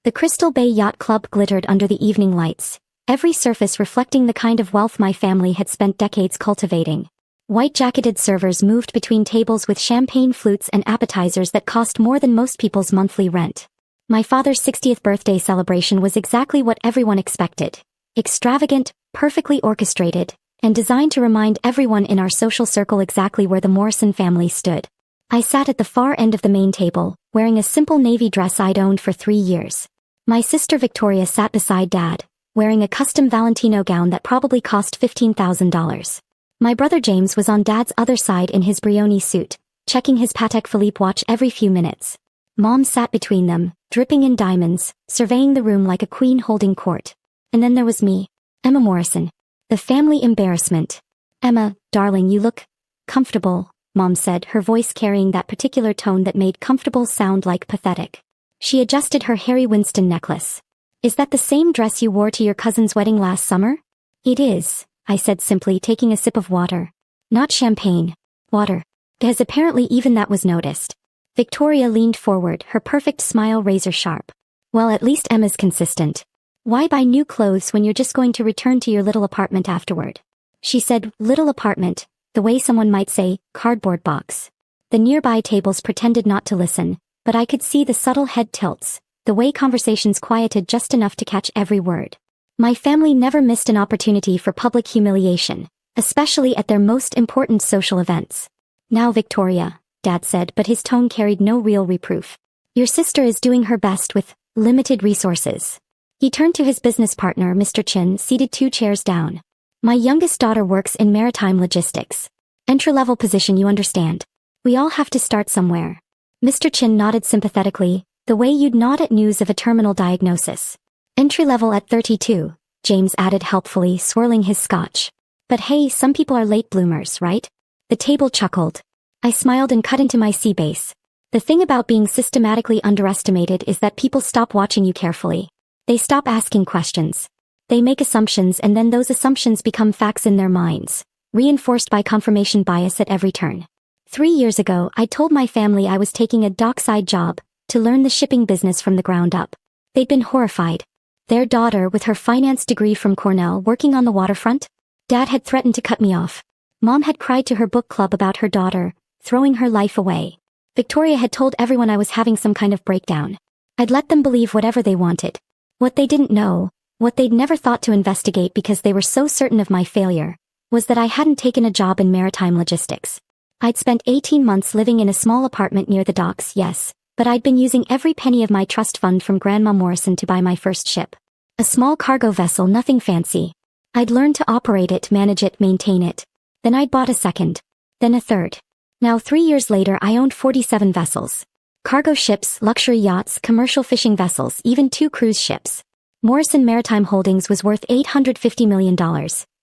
The Crystal Bay Yacht Club glittered under the evening lights, every surface reflecting the kind of wealth my family had spent decades cultivating. White-jacketed servers moved between tables with champagne flutes and appetizers that cost more than most people's monthly rent. My father's 60th birthday celebration was exactly what everyone expected. Extravagant, perfectly orchestrated, and designed to remind everyone in our social circle exactly where the Morrison family stood. I sat at the far end of the main table, wearing a simple navy dress I'd owned for 3 years. My sister Victoria sat beside Dad, wearing a custom Valentino gown that probably cost $15,000. My brother James was on Dad's other side in his Brioni suit, checking his Patek Philippe watch every few minutes. Mom sat between them, dripping in diamonds, surveying the room like a queen holding court. And then there was me, Emma Morrison. The family embarrassment. "Emma, darling, you look comfortable," Mom said, her voice carrying that particular tone that made comfortable sound like pathetic. She adjusted her Harry Winston necklace. "Is that the same dress you wore to your cousin's wedding last summer?" "It is," I said simply, taking a sip of water. "Not champagne. Water." Because apparently even that was noticed. Victoria leaned forward, her perfect smile razor sharp. "Well, at least Emma's consistent. Why buy new clothes when you're just going to return to your little apartment afterward?" She said, "Little apartment," the way someone might say, cardboard box. The nearby tables pretended not to listen, but I could see the subtle head tilts, the way conversations quieted just enough to catch every word. My family never missed an opportunity for public humiliation, especially at their most important social events. "Now, Victoria," Dad said, but his tone carried no real reproof. "Your sister is doing her best with limited resources." He turned to his business partner, Mr. Chin, seated 2 chairs down. "My youngest daughter works in maritime logistics. Entry-level position, you understand. We all have to start somewhere." Mr. Chin nodded sympathetically, the way you'd nod at news of a terminal diagnosis. "Entry-level at 32, James added helpfully, swirling his scotch. "But hey, some people are late bloomers, right?" The table chuckled. I smiled and cut into my sea bass. "The thing about being systematically underestimated is that people stop watching you carefully. They stop asking questions. They make assumptions, and then those assumptions become facts in their minds, reinforced by confirmation bias at every turn." 3 years ago, I told my family I was taking a dockside job to learn the shipping business from the ground up. They'd been horrified. Their daughter, with her finance degree from Cornell, working on the waterfront? Dad had threatened to cut me off. Mom had cried to her book club about her daughter, throwing her life away. Victoria had told everyone I was having some kind of breakdown. I'd let them believe whatever they wanted. What they didn't know, what they'd never thought to investigate because they were so certain of my failure, was that I hadn't taken a job in maritime logistics. I'd spent 18 months living in a small apartment near the docks, yes, but I'd been using every penny of my trust fund from Grandma Morrison to buy my first ship. A small cargo vessel, nothing fancy. I'd learned to operate it, manage it, maintain it. Then I'd bought a second. Then a third. Now 3 years later I owned 47 vessels. Cargo ships, luxury yachts, commercial fishing vessels, even 2 cruise ships. Morrison Maritime Holdings was worth $850 million,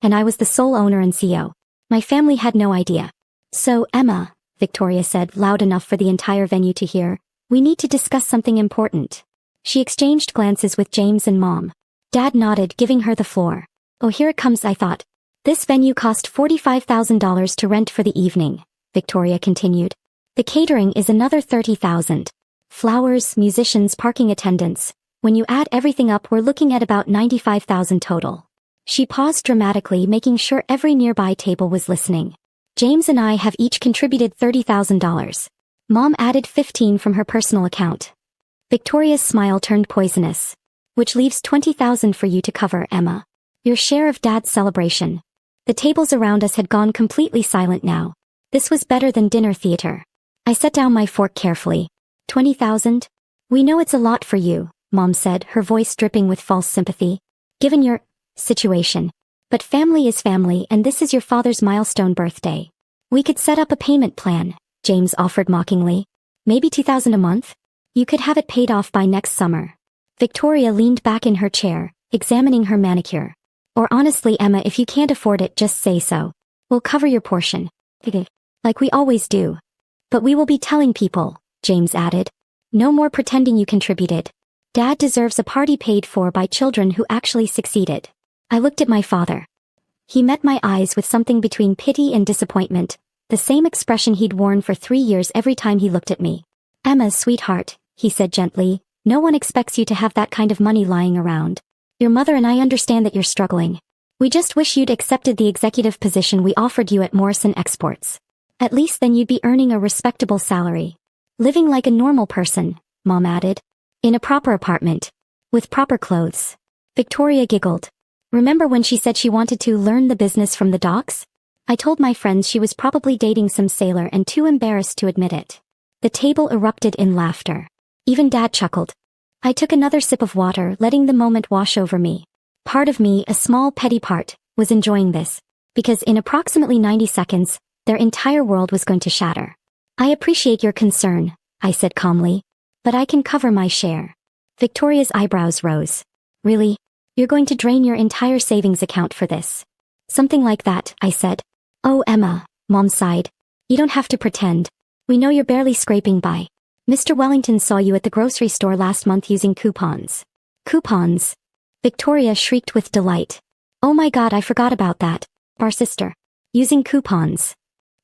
and I was the sole owner and CEO. My family had no idea. "So, Emma," Victoria said, loud enough for the entire venue to hear, "we need to discuss something important." She exchanged glances with James and Mom. Dad nodded, giving her the floor. "Oh, here it comes," I thought. "This venue cost $45,000 to rent for the evening," Victoria continued. "The catering is another $30,000. Flowers, musicians, parking attendants. When you add everything up, we're looking at about $95,000 total." She paused dramatically, making sure every nearby table was listening. "James and I have each contributed $30,000. Mom added 15 from her personal account." Victoria's smile turned poisonous. "Which leaves 20,000 for you to cover, Emma. Your share of Dad's celebration." The tables around us had gone completely silent now. This was better than dinner theater. I set down my fork carefully. 20,000? "We know it's a lot for you," Mom said, her voice dripping with false sympathy. "Given your situation. But family is family, and this is your father's milestone birthday. We could set up a payment plan," James offered mockingly. "Maybe 2,000 a month? You could have it paid off by next summer." Victoria leaned back in her chair, examining her manicure. "Or honestly, Emma, if you can't afford it, just say so. We'll cover your portion. Like we always do." "But we will be telling people," James added. "No more pretending you contributed. Dad deserves a party paid for by children who actually succeeded." I looked at my father. He met my eyes with something between pity and disappointment, the same expression he'd worn for 3 years every time he looked at me. "Emma, sweetheart," he said gently, No one expects you to have that kind of money lying around. Your mother and I understand that you're struggling. We just wish you'd accepted the executive position we offered you at Morrison Exports. At least then you'd be earning a respectable salary. Living like a normal person, Mom added. In a proper apartment. With proper clothes. Victoria giggled. Remember when she said she wanted to learn the business from the docks? I told my friends she was probably dating some sailor and too embarrassed to admit it. The table erupted in laughter. Even Dad chuckled. I took another sip of water, letting the moment wash over me. Part of me, a small petty part, was enjoying this, because in approximately 90 seconds, their entire world was going to shatter. I appreciate your concern, I said calmly, but I can cover my share. Victoria's eyebrows rose. Really? You're going to drain your entire savings account for this? Something like that, I said. Oh, Emma, Mom sighed. You don't have to pretend. We know you're barely scraping by. Mr. Wellington saw you at the grocery store last month using coupons. Coupons? Victoria shrieked with delight. Oh my God, I forgot about that. Our sister. Using coupons.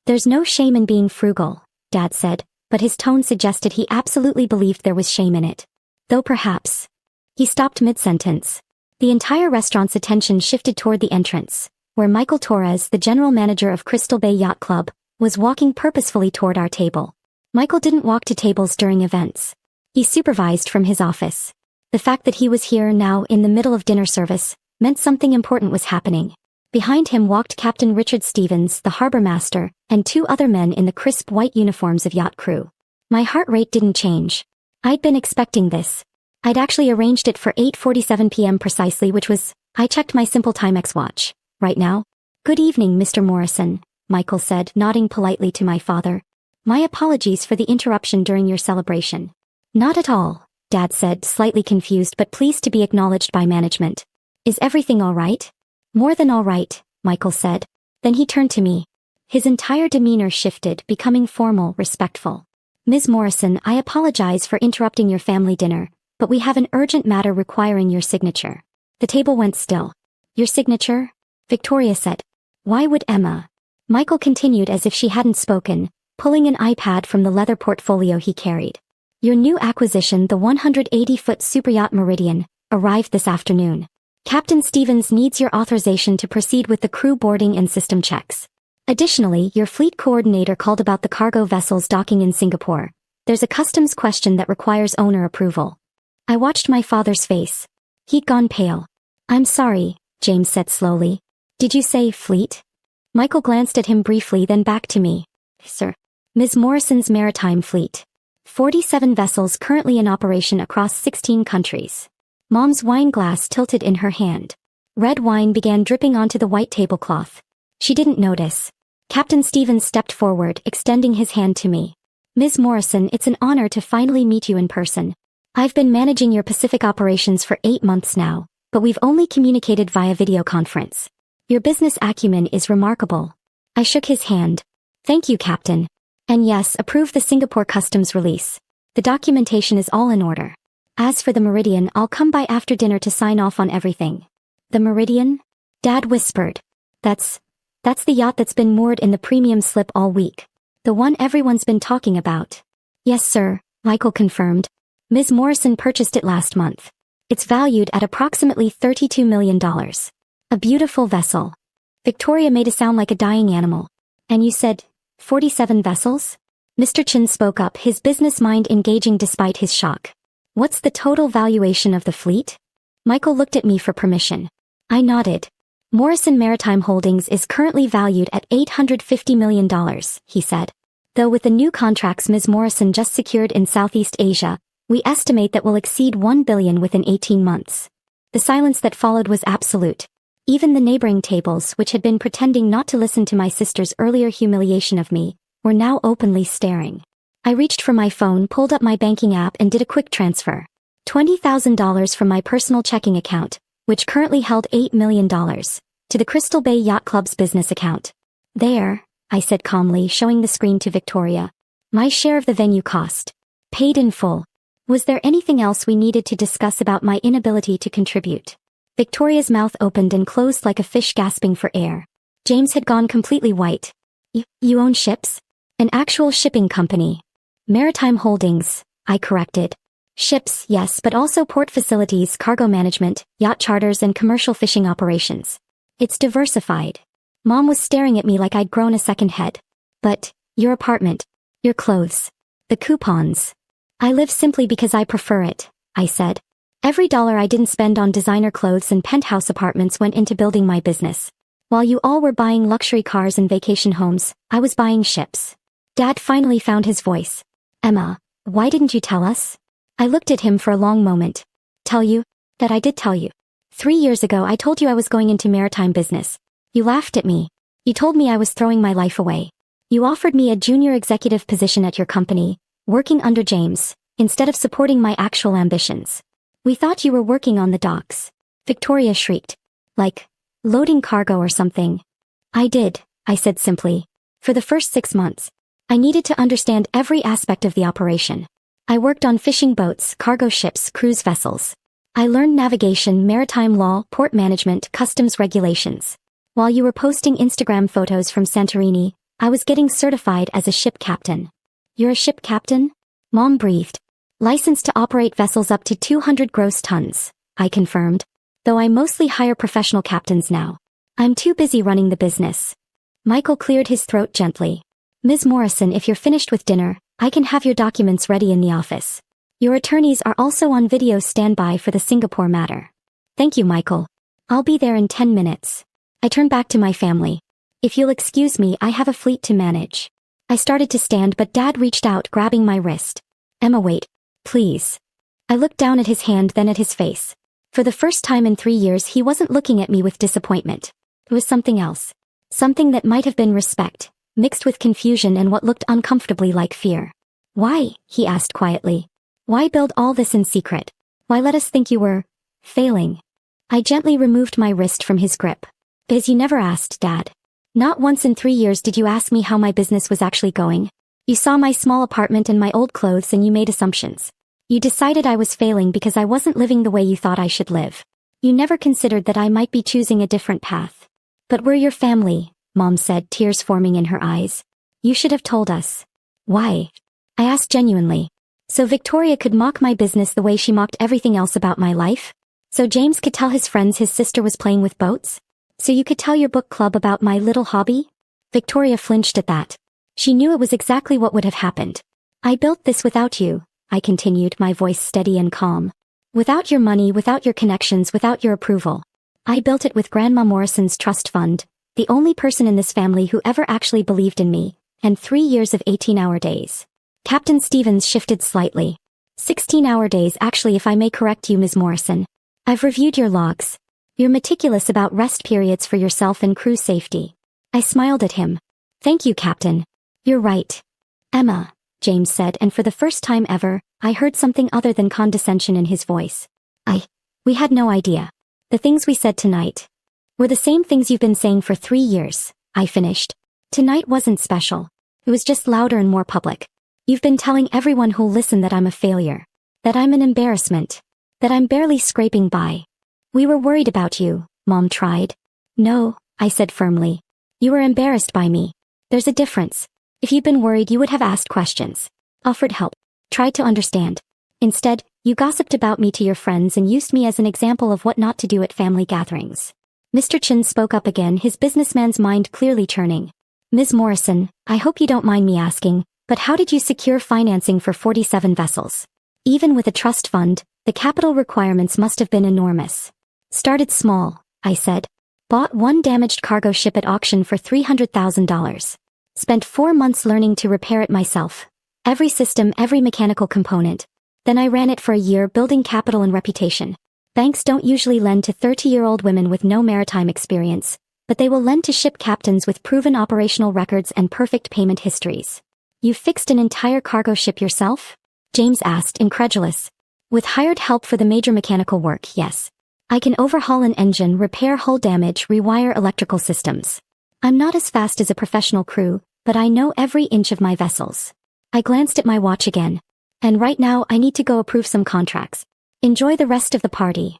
There's no shame in being frugal, Dad said, but his tone suggested he absolutely believed there was shame in it. Though perhaps. He stopped mid-sentence. The entire restaurant's attention shifted toward the entrance, where Michael Torres, the general manager of Crystal Bay Yacht Club, was walking purposefully toward our table. Michael didn't walk to tables during events. He supervised from his office. The fact that he was here now in the middle of dinner service meant something important was happening. Behind him walked Captain Richard Stevens, the harbor master, and two other men in the crisp white uniforms of yacht crew. My heart rate didn't change. I'd been expecting this. I'd actually arranged it for 8:47 p.m. precisely, which was, I checked my simple Timex watch. Right now? Good evening, Mr. Morrison, Michael said, nodding politely to my father. My apologies for the interruption during your celebration. Not at all, Dad said, slightly confused but pleased to be acknowledged by management. Is everything all right? More than all right, Michael said. Then he turned to me. His entire demeanor shifted, becoming formal, respectful. Ms. Morrison, I apologize for interrupting your family dinner, but we have an urgent matter requiring your signature. The table went still. Your signature? Victoria said. Why would Emma? Michael continued as if she hadn't spoken, pulling an iPad from the leather portfolio he carried. Your new acquisition, the 180-foot superyacht Meridian, arrived this afternoon. Captain Stevens needs your authorization to proceed with the crew boarding and system checks. Additionally, your fleet coordinator called about the cargo vessels docking in Singapore. There's a customs question that requires owner approval. I watched my father's face. He'd gone pale. I'm sorry, James said slowly. Did you say fleet? Michael glanced at him briefly, then back to me. Sir. Ms. Morrison's maritime fleet. 47 vessels currently in operation across 16 countries. Mom's wine glass tilted in her hand. Red wine began dripping onto the white tablecloth. She didn't notice. Captain Stevens stepped forward, extending his hand to me. Ms. Morrison, it's an honor to finally meet you in person. I've been managing your Pacific operations for 8 months now, but we've only communicated via video conference. Your business acumen is remarkable. I shook his hand. Thank you, Captain. And yes, approve the Singapore customs release. The documentation is all in order. As for the Meridian, I'll come by after dinner to sign off on everything. The Meridian? Dad whispered. That's the yacht that's been moored in the premium slip all week. The one everyone's been talking about. Yes, sir, Michael confirmed. Ms. Morrison purchased it last month. It's valued at approximately $32 million. A beautiful vessel. Victoria made it sound like a dying animal. And you said, 47 vessels? Mr. Chin spoke up, his business mind engaging despite his shock. What's the total valuation of the fleet? Michael looked at me for permission. I nodded. Morrison Maritime Holdings is currently valued at $850 million, he said. Though with the new contracts Ms. Morrison just secured in Southeast Asia, we estimate that will exceed $1 billion within 18 months. The silence that followed was absolute. Even the neighboring tables, which had been pretending not to listen to my sister's earlier humiliation of me, were now openly staring. I reached for my phone, pulled up my banking app and did a quick transfer. $20,000 from my personal checking account, which currently held $8 million, to the Crystal Bay Yacht Club's business account. There, I said calmly, showing the screen to Victoria. My share of the venue cost. Paid in full. Was there anything else we needed to discuss about my inability to contribute? Victoria's mouth opened and closed like a fish gasping for air. James had gone completely white. You own ships? An actual shipping company. Maritime Holdings, I corrected. Ships, yes, but also port facilities, cargo management, yacht charters, and commercial fishing operations. It's diversified. Mom was staring at me like I'd grown a second head. But, your apartment, your clothes, the coupons. I live simply because I prefer it, I said. Every dollar I didn't spend on designer clothes and penthouse apartments went into building my business. While you all were buying luxury cars and vacation homes, I was buying ships. Dad finally found his voice. Emma, why didn't you tell us? I looked at him for a long moment. Tell you? That I did tell you. 3 years ago I told you I was going into maritime business. You laughed at me. You told me I was throwing my life away. You offered me a junior executive position at your company, working under James, instead of supporting my actual ambitions. We thought you were working on the docks. Victoria shrieked. Like, loading cargo or something. I did, I said simply. For the first 6 months. I needed to understand every aspect of the operation. I worked on fishing boats, cargo ships, cruise vessels. I learned navigation, maritime law, port management, customs regulations. While you were posting Instagram photos from Santorini, I was getting certified as a ship captain. You're a ship captain? Mom breathed. Licensed to operate vessels up to 200 gross tons, I confirmed. Though I mostly hire professional captains now. I'm too busy running the business. Michael cleared his throat gently. Ms. Morrison, if you're finished with dinner, I can have your documents ready in the office. Your attorneys are also on video standby for the Singapore matter. Thank you, Michael. I'll be there in 10 minutes. I turned back to my family. If you'll excuse me, I have a fleet to manage. I started to stand, but Dad reached out, grabbing my wrist. Emma, wait. Please. I looked down at his hand, then at his face. For the first time in 3 years, he wasn't looking at me with disappointment. It was something else. Something that might have been respect, mixed with confusion and what looked uncomfortably like fear. Why? He asked quietly. Why build all this in secret? Why let us think you were failing? I gently removed my wrist from his grip. Because you never asked, Dad. Not once in 3 years did you ask me how my business was actually going. You saw my small apartment and my old clothes and you made assumptions. You decided I was failing because I wasn't living the way you thought I should live. You never considered that I might be choosing a different path. But we're your family, Mom said, tears forming in her eyes. You should have told us. Why? I asked genuinely. So Victoria could mock my business the way she mocked everything else about my life? So James could tell his friends his sister was playing with boats? So you could tell your book club about my little hobby? Victoria flinched at that. She knew it was exactly what would have happened. I built this without you, I continued, my voice steady and calm. Without your money, without your connections, without your approval. I built it with Grandma Morrison's trust fund, the only person in this family who ever actually believed in me, and 3 years of 18-hour days. Captain Stevens shifted slightly. 16-hour days actually, if I may correct you, Ms. Morrison. I've reviewed your logs. You're meticulous about rest periods for yourself and crew safety. I smiled at him. Thank you, Captain. You're right. Emma, James said, and for the first time ever, I heard something other than condescension in his voice. We had no idea. The things we said tonight were the same things you've been saying for 3 years, I finished. Tonight wasn't special. It was just louder and more public. You've been telling everyone who'll listen that I'm a failure. That I'm an embarrassment. That I'm barely scraping by. We were worried about you, Mom tried. No, I said firmly. You were embarrassed by me. There's a difference. If you'd been worried, you would have asked questions. Offered help. Tried to understand. Instead, you gossiped about me to your friends and used me as an example of what not to do at family gatherings. Mr. Chin spoke up again, his businessman's mind clearly churning. Ms. Morrison, I hope you don't mind me asking, but how did you secure financing for 47 vessels? Even with a trust fund, the capital requirements must have been enormous. Started small, I said. Bought one damaged cargo ship at auction for $300,000. Spent 4 months learning to repair it myself. Every system, every mechanical component. Then I ran it for a year, building capital and reputation. Banks don't usually lend to 30-year-old women with no maritime experience, but they will lend to ship captains with proven operational records and perfect payment histories. You fixed an entire cargo ship yourself? James asked, incredulous. With hired help for the major mechanical work, yes. I can overhaul an engine, repair hull damage, rewire electrical systems. I'm not as fast as a professional crew, but I know every inch of my vessels. I glanced at my watch again. And right now I need to go approve some contracts. Enjoy the rest of the party.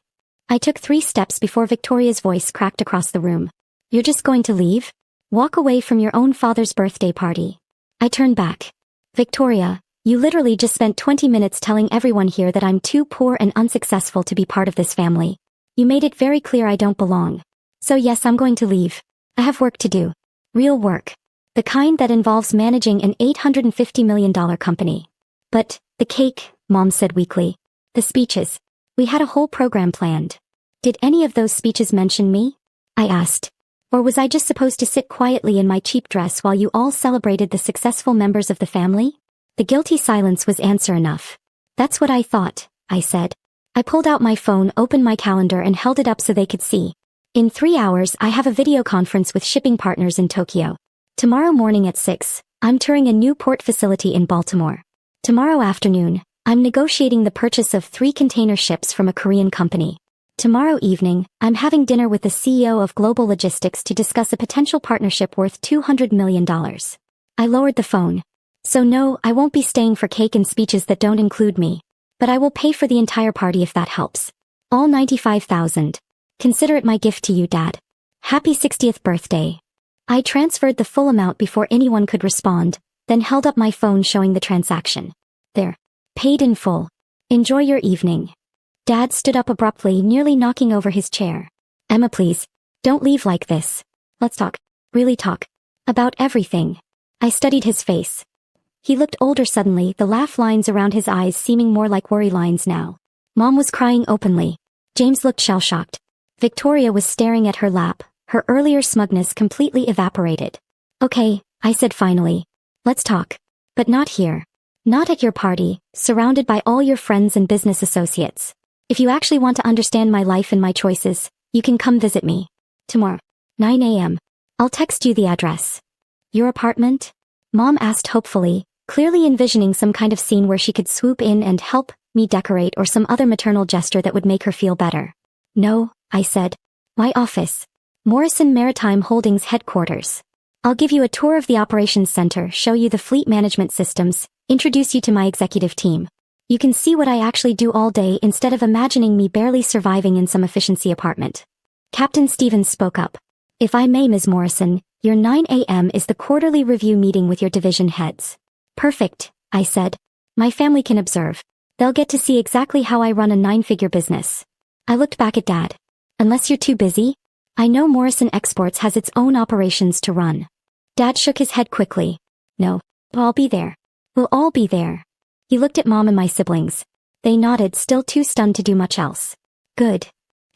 I took 3 steps before Victoria's voice cracked across the room. You're just going to leave? Walk away from your own father's birthday party? I turned back. Victoria, You literally just spent 20 minutes telling everyone here that I'm too poor and unsuccessful to be part of this family. You made it very clear I don't belong. So yes, I'm going to leave. I have work to do. Real work. The kind that involves managing an $850 million company. But, the cake, Mom said weakly. The speeches. We had a whole program planned. Did any of those speeches mention me? I asked. Or was I just supposed to sit quietly in my cheap dress while you all celebrated the successful members of the family? The guilty silence was answer enough. That's what I thought, I said. I pulled out my phone, opened my calendar and held it up so they could see. In 3 hours I have a video conference with shipping partners in Tokyo. Tomorrow morning at 6, I'm touring a new port facility in Baltimore. Tomorrow afternoon, I'm negotiating the purchase of 3 container ships from a Korean company. Tomorrow evening, I'm having dinner with the CEO of Global Logistics to discuss a potential partnership worth $200 million. I lowered the phone. So no, I won't be staying for cake and speeches that don't include me. But I will pay for the entire party if that helps. All $95,000. Consider it my gift to you, Dad. Happy 60th birthday. I transferred the full amount before anyone could respond, then held up my phone showing the transaction. There. Paid in full. Enjoy your evening. Dad stood up abruptly, nearly knocking over his chair. Emma, please. Don't leave like this. Let's talk. Really talk. About everything. I studied his face. He looked older suddenly, the laugh lines around his eyes seeming more like worry lines now. Mom was crying openly. James looked shell-shocked. Victoria was staring at her lap, her earlier smugness completely evaporated. Okay, I said finally. Let's talk. But not here. Not at your party, surrounded by all your friends and business associates. If you actually want to understand my life and my choices, you can come visit me. Tomorrow. 9 a.m. I'll text you the address. Your apartment? Mom asked hopefully, clearly envisioning some kind of scene where she could swoop in and help me decorate or some other maternal gesture that would make her feel better. No, I said. My office. Morrison Maritime Holdings headquarters. I'll give you a tour of the operations center, show you the fleet management systems, introduce you to my executive team. You can see what I actually do all day instead of imagining me barely surviving in some efficiency apartment. Captain Stevens spoke up. If I may, Ms. Morrison, your 9 a.m. is the quarterly review meeting with your division heads. Perfect, I said. My family can observe. They'll get to see exactly how I run a 9-figure business. I looked back at Dad. Unless you're too busy? I know Morrison Exports has its own operations to run. Dad shook his head quickly. No, I'll be there. We'll all be there. He looked at Mom and my siblings. They nodded, still too stunned to do much else. Good.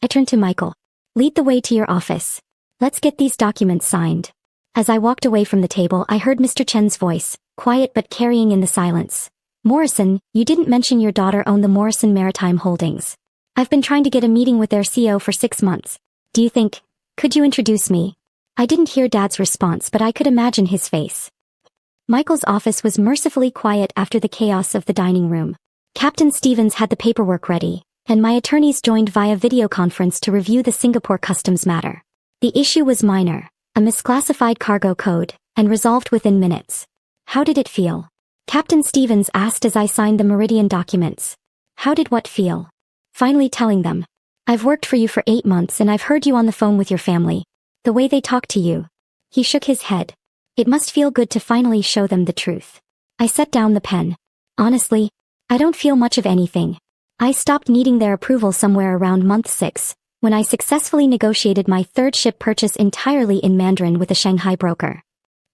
I turned to Michael. Lead the way to your office. Let's get these documents signed. As I walked away from the table, I heard Mr. Chen's voice, quiet but carrying in the silence. Morrison, you didn't mention your daughter owned the Morrison Maritime Holdings. I've been trying to get a meeting with their CEO for 6 months. Do you think, could you introduce me? I didn't hear Dad's response, but I could imagine his face. Michael's office was mercifully quiet after the chaos of the dining room. Captain Stevens had the paperwork ready, and my attorneys joined via video conference to review the Singapore customs matter. The issue was minor, a misclassified cargo code, and resolved within minutes. How did it feel? Captain Stevens asked as I signed the Meridian documents. How did what feel? Finally telling them. I've worked for you for 8 months and I've heard you on the phone with your family. The way they talk to you. He shook his head. It must feel good to finally show them the truth. I set down the pen. Honestly, I don't feel much of anything. I stopped needing their approval somewhere around month 6, when I successfully negotiated my 3rd ship purchase entirely in Mandarin with a Shanghai broker.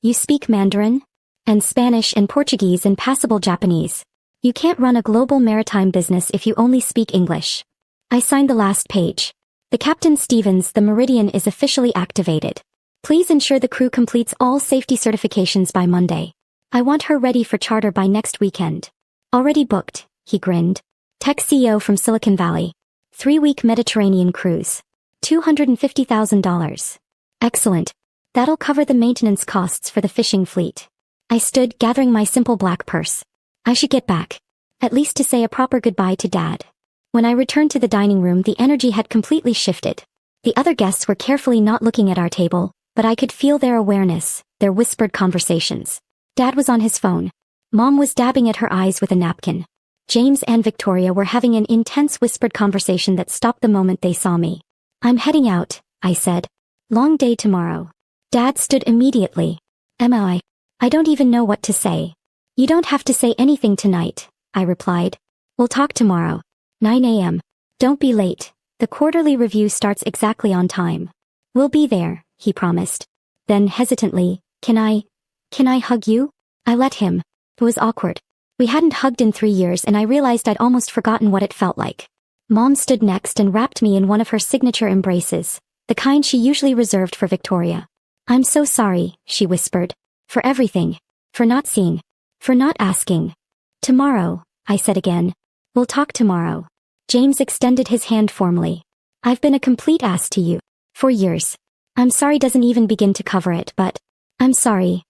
You speak Mandarin? And Spanish and Portuguese and passable Japanese. You can't run a global maritime business if you only speak English. I signed the last page. The Captain Stevens, the Meridian is officially activated. Please ensure the crew completes all safety certifications by Monday. I want her ready for charter by next weekend. Already booked, he grinned. Tech CEO from Silicon Valley. 3-week Mediterranean cruise. $250,000. Excellent. That'll cover the maintenance costs for the fishing fleet. I stood, gathering my simple black purse. I should get back. At least to say a proper goodbye to Dad. When I returned to the dining room, the energy had completely shifted. The other guests were carefully not looking at our table, but I could feel their awareness, their whispered conversations. Dad was on his phone. Mom was dabbing at her eyes with a napkin. James and Victoria were having an intense whispered conversation that stopped the moment they saw me. I'm heading out, I said. Long day tomorrow. Dad stood immediately. Emma, I don't even know what to say. You don't have to say anything tonight, I replied. We'll talk tomorrow. 9 a.m. Don't be late. The quarterly review starts exactly on time. We'll be there, he promised. Then, hesitantly, Can I hug you? I let him. It was awkward. We hadn't hugged in 3 years and I realized I'd almost forgotten what it felt like. Mom stood next and wrapped me in one of her signature embraces, the kind she usually reserved for Victoria. I'm so sorry, she whispered. For everything. For not seeing. For not asking. Tomorrow, I said again. We'll talk tomorrow. James extended his hand formally. I've been a complete ass to you. For years. I'm sorry doesn't even begin to cover it, but I'm sorry.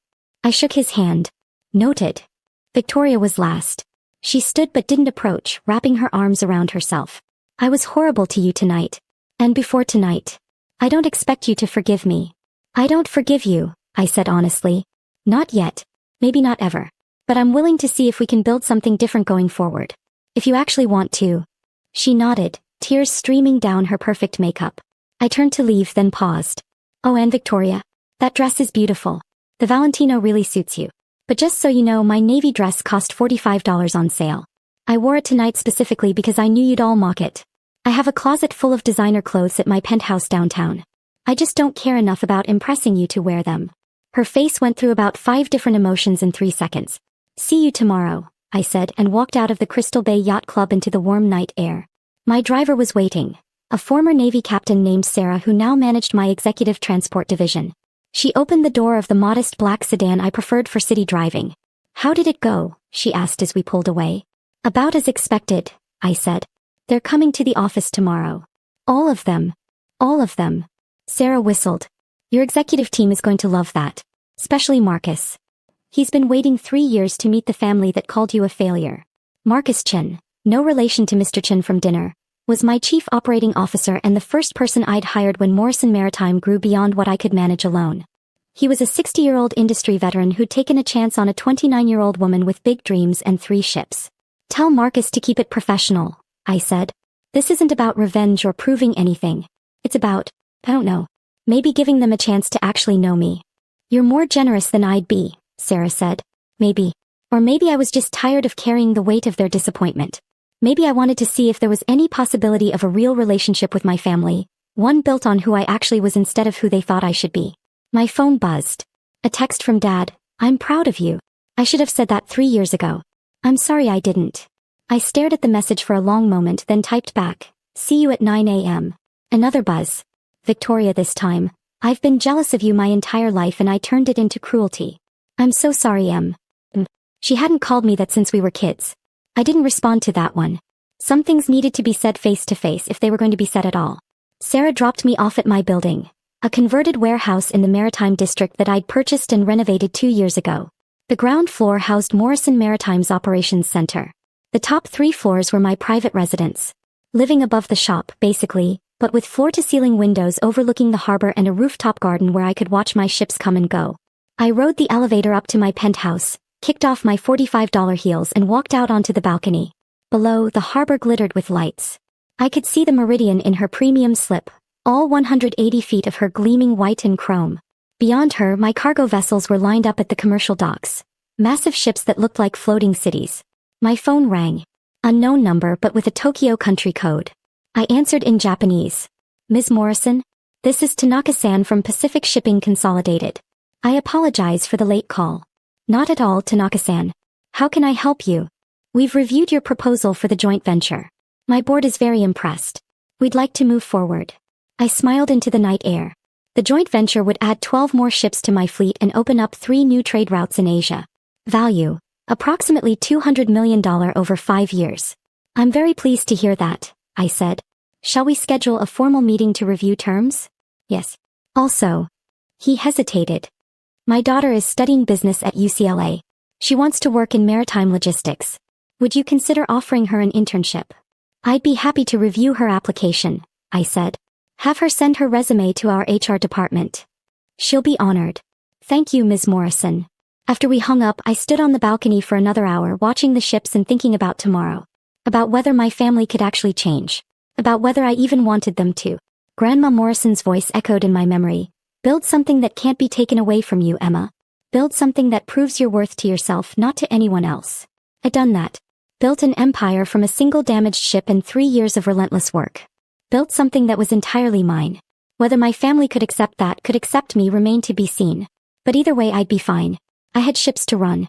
I shook his hand. Noted. Victoria was last. She stood but didn't approach, wrapping her arms around herself. I was horrible to you tonight. And before tonight. I don't expect you to forgive me. I don't forgive you, I said honestly. Not yet. Maybe not ever. But I'm willing to see if we can build something different going forward. If you actually want to. She nodded, tears streaming down her perfect makeup. I turned to leave, then paused. Oh, and Victoria, that dress is beautiful. The Valentino really suits you. But just so you know, my navy dress cost $45 on sale. I wore it tonight specifically because I knew you'd all mock it. I have a closet full of designer clothes at my penthouse downtown. I just don't care enough about impressing you to wear them. Her face went through about 5 different emotions in 3 seconds. See you tomorrow, I said and walked out of the Crystal Bay Yacht Club into the warm night air. My driver was waiting. A former Navy captain named Sarah who now managed my executive transport division. She opened the door of the modest black sedan I preferred for city driving. How did it go? She asked as we pulled away. About as expected, I said. They're coming to the office tomorrow. All of them. All of them. Sarah whistled. Your executive team is going to love that. Especially Marcus. He's been waiting 3 years to meet the family that called you a failure. Marcus Chin, no relation to Mr. Chin from dinner, was my chief operating officer and the first person I'd hired when Morrison Maritime grew beyond what I could manage alone. He was a 60-year-old industry veteran who'd taken a chance on a 29-year-old woman with big dreams and 3 ships. Tell Marcus to keep it professional, I said. This isn't about revenge or proving anything. It's about, I don't know, maybe giving them a chance to actually know me. You're more generous than I'd be, Sarah said. Maybe. Or maybe I was just tired of carrying the weight of their disappointment. Maybe I wanted to see if there was any possibility of a real relationship with my family, one built on who I actually was instead of who they thought I should be. My phone buzzed. A text from Dad. I'm proud of you. I should have said that 3 years ago. I'm sorry I didn't. I stared at the message for a long moment then typed back. See you at 9 a.m. Another buzz. Victoria this time. I've been jealous of you my entire life and I turned it into cruelty. I'm so sorry, Em. She hadn't called me that since we were kids. I didn't respond to that one. Some things needed to be said face to face if they were going to be said at all. Sarah dropped me off at my building, a converted warehouse in the Maritime District that I'd purchased and renovated 2 years ago. The ground floor housed Morrison Maritime's operations center. The top 3 floors were my private residence. Living above the shop, basically, but with floor-to-ceiling windows overlooking the harbor and a rooftop garden where I could watch my ships come and go. I rode the elevator up to my penthouse, kicked off my $45 heels and walked out onto the balcony. Below, the harbor glittered with lights. I could see the Meridian in her premium slip, all 180 feet of her gleaming white and chrome. Beyond her, my cargo vessels were lined up at the commercial docks. Massive ships that looked like floating cities. My phone rang. Unknown number but with a Tokyo country code. I answered in Japanese. Ms. Morrison? This is Tanaka-san from Pacific Shipping Consolidated. I apologize for the late call. Not at all, Tanaka-san. How can I help you? We've reviewed your proposal for the joint venture. My board is very impressed. We'd like to move forward. I smiled into the night air. The joint venture would add 12 more ships to my fleet and open up 3 new trade routes in Asia. Value, approximately $200 million over 5 years. I'm very pleased to hear that, I said. Shall we schedule a formal meeting to review terms? Yes. Also. He hesitated. My daughter is studying business at UCLA. She wants to work in maritime logistics. Would you consider offering her an internship? I'd be happy to review her application, I said. Have her send her resume to our HR department. She'll be honored. Thank you, Ms. Morrison. After we hung up, I stood on the balcony for another hour watching the ships and thinking about tomorrow. About whether my family could actually change. About whether I even wanted them to. Grandma Morrison's voice echoed in my memory. Build something that can't be taken away from you, Emma. Build something that proves your worth to yourself, not to anyone else. I'd done that. Built an empire from a single damaged ship and 3 years of relentless work. Built something that was entirely mine. Whether my family could accept me remained to be seen. But either way I'd be fine. I had ships to run,